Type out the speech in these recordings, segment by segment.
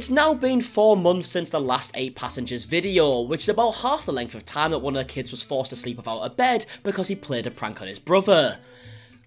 It's now been 4 months since the last 8 Passengers video, which is about half the length of time that one of the kids was forced to sleep without a bed because he played a prank on his brother.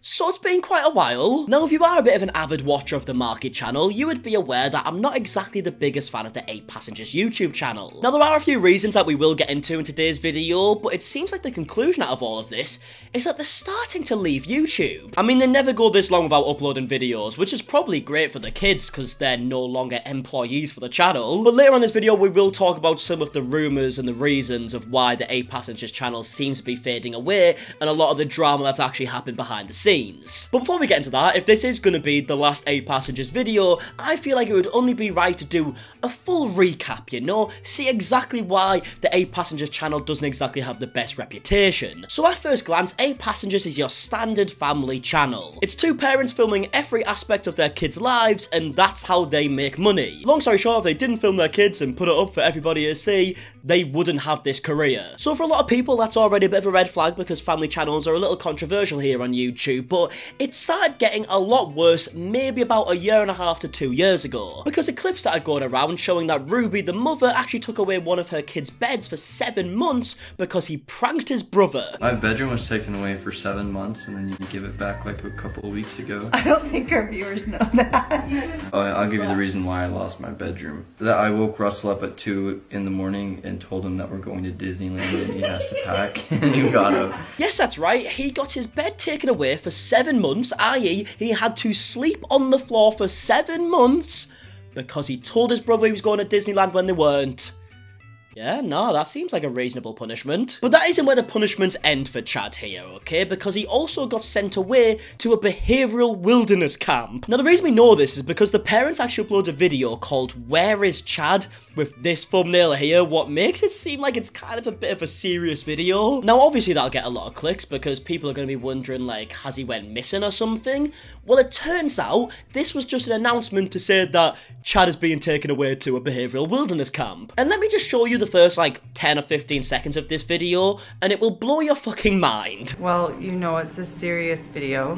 So it's been quite a while. Now if you are a bit of an avid watcher of the MARKIE channel, you would be aware that I'm not exactly the biggest fan of the 8 Passengers YouTube channel. Now there are a few reasons that we will get into in today's video, but it seems like the conclusion out of all of this is that they're starting to leave YouTube. I mean, they never go this long without uploading videos, which is probably great for the kids because they're no longer employees for the channel. But later on in this video we will talk about some of the rumours and the reasons of why the 8 Passengers channel seems to be fading away and a lot of the drama that's actually happened behind the scenes. But before we get into that, if this is going to be the last 8 Passengers video, I feel like it would only be right to do a full recap, you know? See exactly why the 8 Passengers channel doesn't exactly have the best reputation. So at first glance, 8 Passengers is your standard family channel. It's 2 parents filming every aspect of their kids' lives, and that's how they make money. Long story short, if they didn't film their kids and put it up for everybody to see, they wouldn't have this career. So for a lot of people, that's already a bit of a red flag because family channels are a little controversial here on YouTube, but it started getting a lot worse maybe about a year and a half to 2 years ago, because the clips started going around showing that Ruby, the mother, actually took away one of her kids' beds for 7 months because he pranked his brother. My bedroom was taken away for 7 months and then you give it back like a couple of weeks ago. I don't think our viewers know that. Oh, I'll give you the reason why I lost my bedroom. That I woke Russell up at 2 in the morning and told him that we're going to Disneyland and he has to pack, and he got up. Yes, that's right, he got his bed taken away for 7 months, i.e. he had to sleep on the floor for 7 months because he told his brother he was going to Disneyland when they weren't. Yeah, no, that seems like a reasonable punishment. But that isn't where the punishments end for Chad here, okay? Because he also got sent away to a behavioural wilderness camp. Now, the reason we know this is because the parents actually uploaded a video called Where is Chad? With this thumbnail here, what makes it seem like it's kind of a bit of a serious video. Now, obviously that'll get a lot of clicks because people are going to be wondering, like, has he went missing or something? Well, it turns out this was just an announcement to say that Chad is being taken away to a behavioural wilderness camp. And let me just show you the first, like, 10 or 15 seconds of this video, and it will blow your fucking mind. Well, you know it's a serious video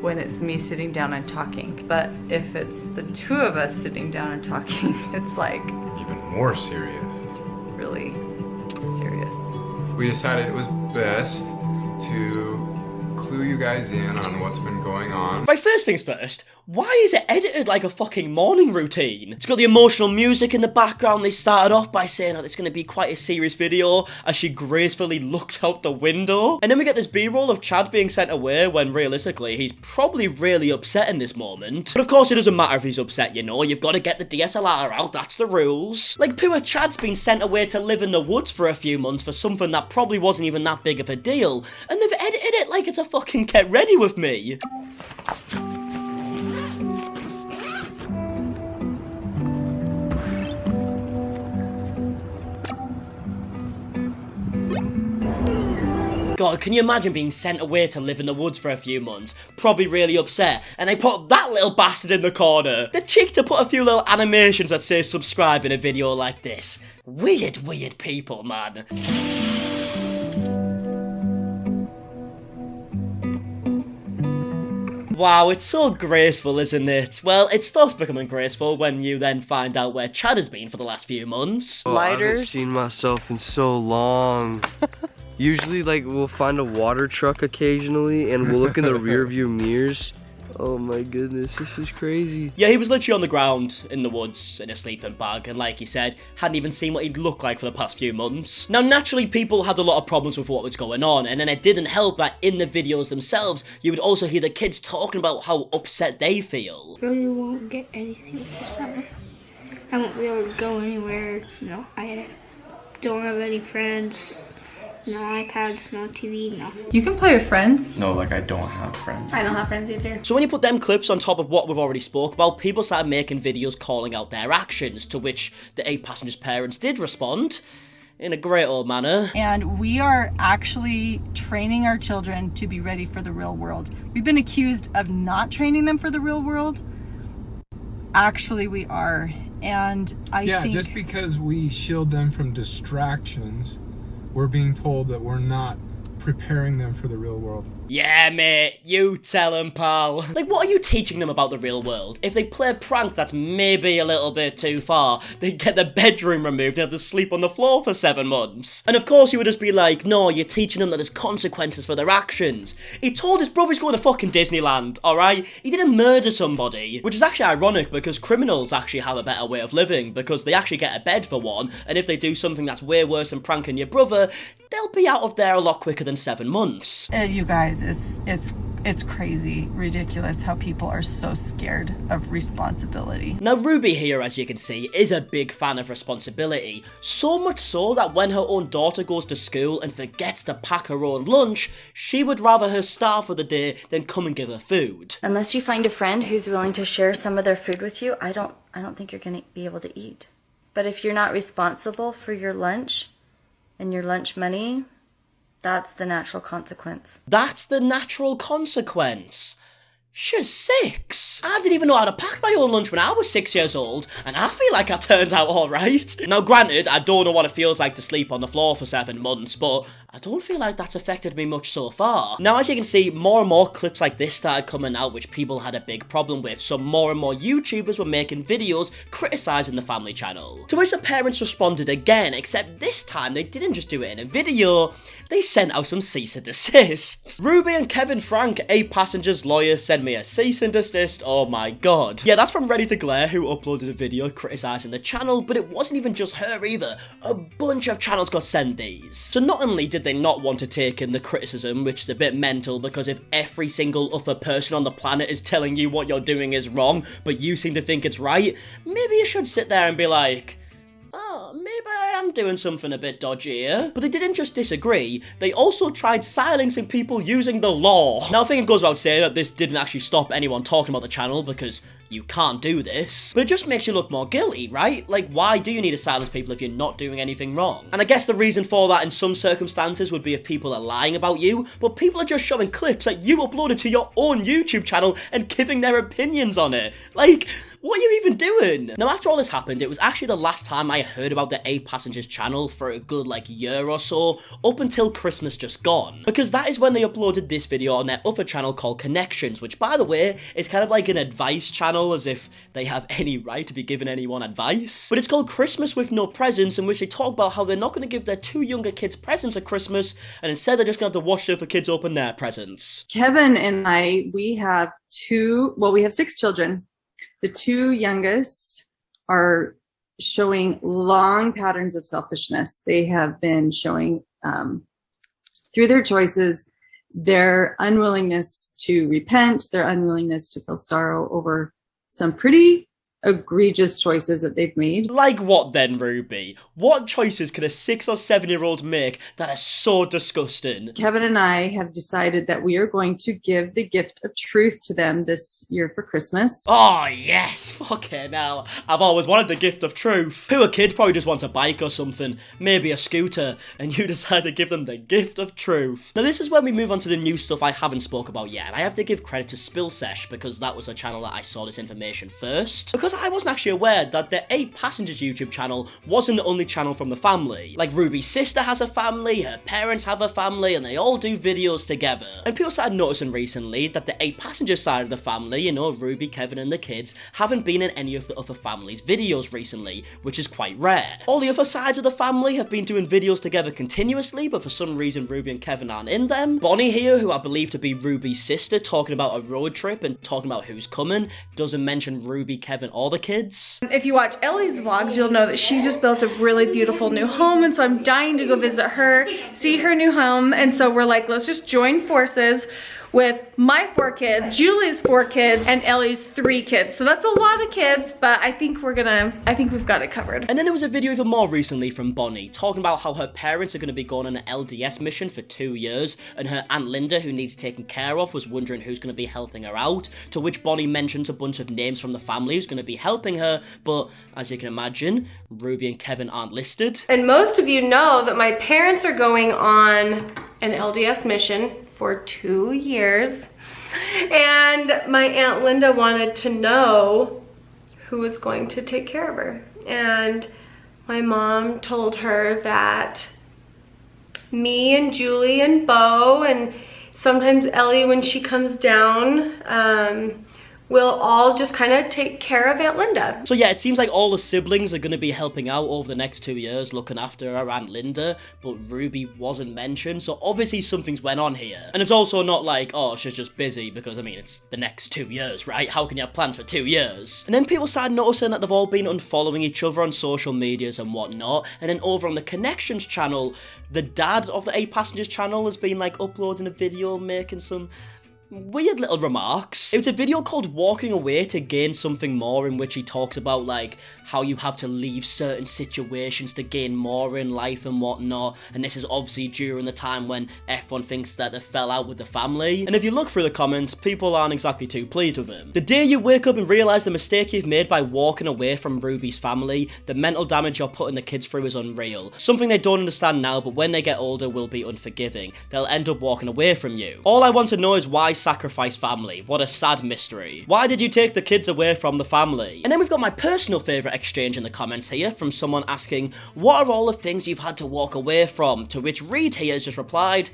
when it's me sitting down and talking. But if it's the 2 of us sitting down and talking, it's like... even more serious. It's really serious. We decided it was best to clue you guys in on what's been going on. Right, first things first, why is it edited like a fucking morning routine? It's got the emotional music in the background. They started off by saying that it's going to be quite a serious video as she gracefully looks out the window. And then we get this B-roll of Chad being sent away when realistically he's probably really upset in this moment. But of course it doesn't matter if he's upset, you know, you've got to get the DSLR out, that's the rules. Like, poor Chad's been sent away to live in the woods for a few months for something that probably wasn't even that big of a deal, and they've edited it like it's a fucking get ready with me. God, can you imagine being sent away to live in the woods for a few months? Probably really upset. And they put that little bastard in the corner. The cheek to put a few little animations that say subscribe in a video like this. Weird, weird people, man. Wow, it's so graceful, isn't it? Well, it stops becoming graceful when you then find out where Chad has been for the last few months. Oh, I haven't seen myself in so long. Usually, like, we'll find a water truck occasionally, and we'll look in the rear view mirrors. Oh my goodness, this is crazy. Yeah, he was literally on the ground in the woods in a sleeping bag, and like he said, hadn't even seen what he'd look like for the past few months. Now, naturally, people had a lot of problems with what was going on, and then it didn't help that in the videos themselves, you would also hear the kids talking about how upset they feel. Really won't get anything for summer. I won't be able to go anywhere. No, I don't have any friends. No iPads, no TV, no. You can play with friends. No, like, I don't have friends. I don't have friends either. So when you put them clips on top of what we've already spoke about, people started making videos calling out their actions, to which the 8 Passengers' parents did respond in a great old manner. And we are actually training our children to be ready for the real world. We've been accused of not training them for the real world. Actually, we are. And I think... just because we shield them from distractions, we're being told that we're not preparing them for the real world. Yeah, mate, you tell them, pal. Like, what are you teaching them about the real world? If they play a prank that's maybe a little bit too far, they get their bedroom removed and have to sleep on the floor for 7 months. And of course you would just be like, no, you're teaching them that there's consequences for their actions. He told his brother he's going to fucking Disneyland, alright? He didn't murder somebody. Which is actually ironic because criminals actually have a better way of living because they actually get a bed for one, and if they do something that's way worse than pranking your brother, they'll be out of there a lot quicker than 7 months. You guys, it's crazy, ridiculous how people are so scared of responsibility. Now Ruby here, as you can see, is a big fan of responsibility. So much so that when her own daughter goes to school and forgets to pack her own lunch, she would rather her starve for the day than come and give her food. Unless you find a friend who's willing to share some of their food with you, I don't think you're going to be able to eat. But if you're not responsible for your lunch and your lunch money, that's the natural consequence. That's the natural consequence. She's 6. I didn't even know how to pack my own lunch when I was 6 years old, and I feel like I turned out alright. Now granted, I don't know what it feels like to sleep on the floor for 7 months, but I don't feel like that's affected me much so far. Now as you can see, more and more clips like this started coming out which people had a big problem with, so more and more YouTubers were making videos criticising the family channel. To which the parents responded again, except this time they didn't just do it in a video, they sent out some cease and desist. Ruby and Kevin Frank, 8 Passengers lawyer, sent me a cease and desist. Oh my god. Yeah, that's from Ready to Glare, who uploaded a video criticising the channel, but it wasn't even just her either. A bunch of channels got sent these. So not only did they not want to take in the criticism, which is a bit mental because if every single other person on the planet is telling you what you're doing is wrong, but you seem to think it's right, maybe you should sit there and be like, oh, maybe I am doing something a bit dodgy here. But they didn't just disagree, they also tried silencing people using the law. Now I think it goes without saying that this didn't actually stop anyone talking about the channel because you can't do this, but it just makes you look more guilty, right? Like, why do you need to silence people if you're not doing anything wrong? And I guess the reason for that in some circumstances would be if people are lying about you, but people are just showing clips that you uploaded to your own YouTube channel and giving their opinions on it. Like, what are you even doing? Now, after all this happened, it was actually the last time I heard about the 8 Passengers channel for a good, year or so, up until Christmas just gone. Because that is when they uploaded this video on their other channel called Connections, which, by the way, is kind of like an advice channel, as if they have any right to be giving anyone advice. But it's called Christmas with No Presents, in which they talk about how they're not going to give their 2 younger kids presents at Christmas, and instead they're just going to have to watch the other kids open their presents. Kevin and I, we have 6 children. The 2 youngest are showing long patterns of selfishness. They have been showing, through their choices, their unwillingness to repent, their unwillingness to feel sorrow over some pretty egregious choices that they've made. Like what then, Ruby? What choices could a 6 or 7-year-old make that are so disgusting? Kevin and I have decided that we are going to give the gift of truth to them this year for Christmas. Oh yes, fucking hell. I've always wanted the gift of truth. Poor kids probably just want a bike or something, maybe a scooter, and you decide to give them the gift of truth. Now this is when we move on to the new stuff I haven't spoke about yet, and I have to give credit to Spillsesh because that was a channel that I saw this information first. Because I wasn't actually aware that the 8 Passengers YouTube channel wasn't the only channel from the family. Like, Ruby's sister has a family, her parents have a family, and they all do videos together. And people started noticing recently that the 8 Passengers side of the family, you know, Ruby, Kevin, and the kids, haven't been in any of the other family's videos recently, which is quite rare. All the other sides of the family have been doing videos together continuously, but for some reason Ruby and Kevin aren't in them. Bonnie here, who I believe to be Ruby's sister, talking about a road trip and talking about who's coming, doesn't mention Ruby, Kevin, or the kids. If you watch Ellie's vlogs, you'll know that she just built a really beautiful new home, and so I'm dying to go visit her, see her new home, and so we're like, let's just join forces with my 4 kids, Julie's 4 kids, and Ellie's 3 kids. So that's a lot of kids, but I think we've got it covered. And then there was a video even more recently from Bonnie, talking about how her parents are going to be going on an LDS mission for 2 years, and her Aunt Linda, who needs taken care of, was wondering who's going to be helping her out, to which Bonnie mentions a bunch of names from the family who's going to be helping her, but as you can imagine, Ruby and Kevin aren't listed. And most of you know that my parents are going on an LDS mission for 2 years, and my Aunt Linda wanted to know who was going to take care of her, and my mom told her that me and Julie and Bo and sometimes Ellie, when she comes down, we'll all just kind of take care of Aunt Linda. So yeah, it seems like all the siblings are going to be helping out over the next 2 years, looking after our Aunt Linda, but Ruby wasn't mentioned, so obviously something's went on here. And it's also not like, oh, she's just busy, because I mean, it's the next 2 years, right? How can you have plans for 2 years? And then people started noticing that they've all been unfollowing each other on social medias and whatnot, and then over on the Connections channel, the dad of the 8 Passengers channel has been like uploading a video making some weird little remarks. It was a video called Walking Away to Gain Something More, in which he talks about like how you have to leave certain situations to gain more in life and whatnot, and this is obviously during the time when F1 thinks that they fell out with the family. And if you look through the comments, people aren't exactly too pleased with him. The day you wake up and realise the mistake you've made by walking away from Ruby's family, the mental damage you're putting the kids through is unreal. Something they don't understand now, but when they get older will be unforgiving. They'll end up walking away from you. All I want to know is why sacrifice family? What a sad mystery. Why did you take the kids away from the family? And then we've got my personal favourite exchange in the comments here from someone asking, what are all the things you've had to walk away from? To which Reed here has just replied,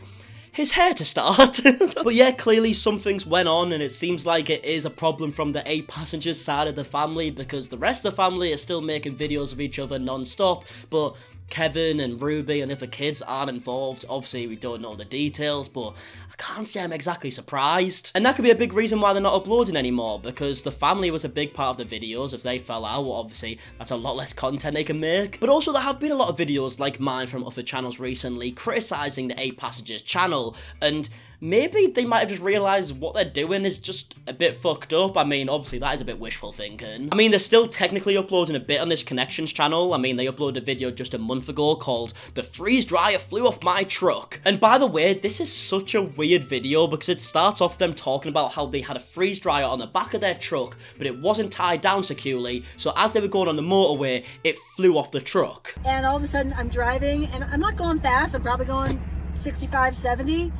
his hair to start. But yeah, clearly something's went on, and it seems like it is a problem from the 8 Passengers side of the family, because the rest of the family are still making videos of each other non-stop, but Kevin and Ruby and the other kids aren't involved. Obviously, we don't know the details, but I can't say I'm exactly surprised. And that could be a big reason why they're not uploading anymore, because the family was a big part of the videos. If they fell out, well, obviously, that's a lot less content they can make. But also, there have been a lot of videos like mine from other channels recently criticising the 8 Passengers channel, and maybe they might have just realised what they're doing is just a bit fucked up. I mean, obviously, that is a bit wishful thinking. I mean, they're still technically uploading a bit on this Connections channel. I mean, they uploaded a video just a month ago called The Freeze Dryer Flew Off My Truck. And by the way, this is such a weird video because it starts off them talking about how they had a freeze dryer on the back of their truck, but it wasn't tied down securely, so as they were going on the motorway, it flew off the truck. And all of a sudden, I'm driving, and I'm not going fast. I'm probably going 65, 70.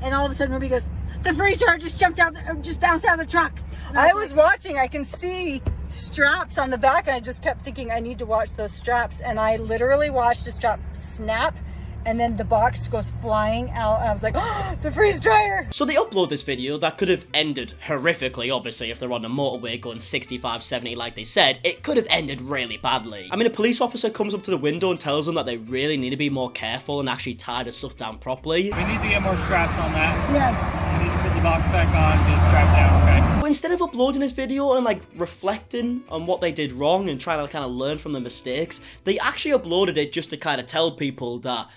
And all of a sudden, Ruby goes, the freeze dryer just jumped out, just bounced out of the truck. I was watching, I can see straps on the back, and I just kept thinking I need to watch those straps. And I literally watched a strap snap, and then the box goes flying out. I was like, oh, the freeze dryer. So they upload this video that could have ended horrifically, obviously, if they're on a motorway going 65, 70 like they said. It could have ended really badly. I mean, a police officer comes up to the window and tells them that they really need to be more careful and actually tie the stuff down properly. We need to get more straps on that. Yes. We need to put the box back on, get strapped down, okay? But instead of uploading this video and like reflecting on what they did wrong and trying to kind of learn from the mistakes, they actually uploaded it just to kind of tell people that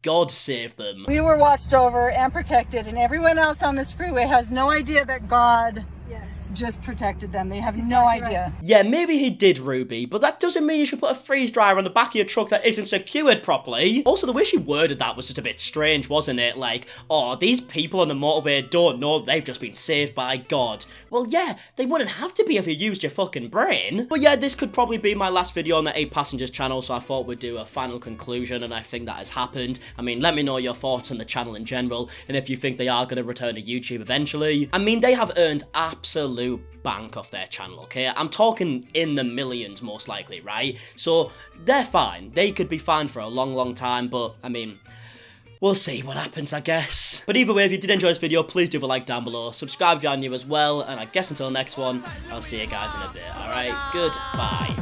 God saved them. We were watched over and protected, and everyone else on this freeway has no idea that God just protected them. They have no idea. Right. Yeah, maybe he did, Ruby, but that doesn't mean you should put a freeze dryer on the back of your truck that isn't secured properly. Also, the way she worded that was just a bit strange, wasn't it? Like, oh, these people on the motorway don't know they've just been saved by God. Well, yeah, they wouldn't have to be if you used your fucking brain. But yeah, this could probably be my last video on the 8 Passengers channel, so I thought we'd do a final conclusion, and I think that has happened. I mean, let me know your thoughts on the channel in general, and if you think they are going to return to YouTube eventually. I mean, they have earned absolute bank off their channel, okay? I'm talking in the millions, most likely, right? So, they're fine. They could be fine for a long, long time, but, I mean, we'll see what happens, I guess. But either way, if you did enjoy this video, please do a like down below. Subscribe if you are new as well, and I guess until the next one, I'll see you guys in a bit, alright? Goodbye.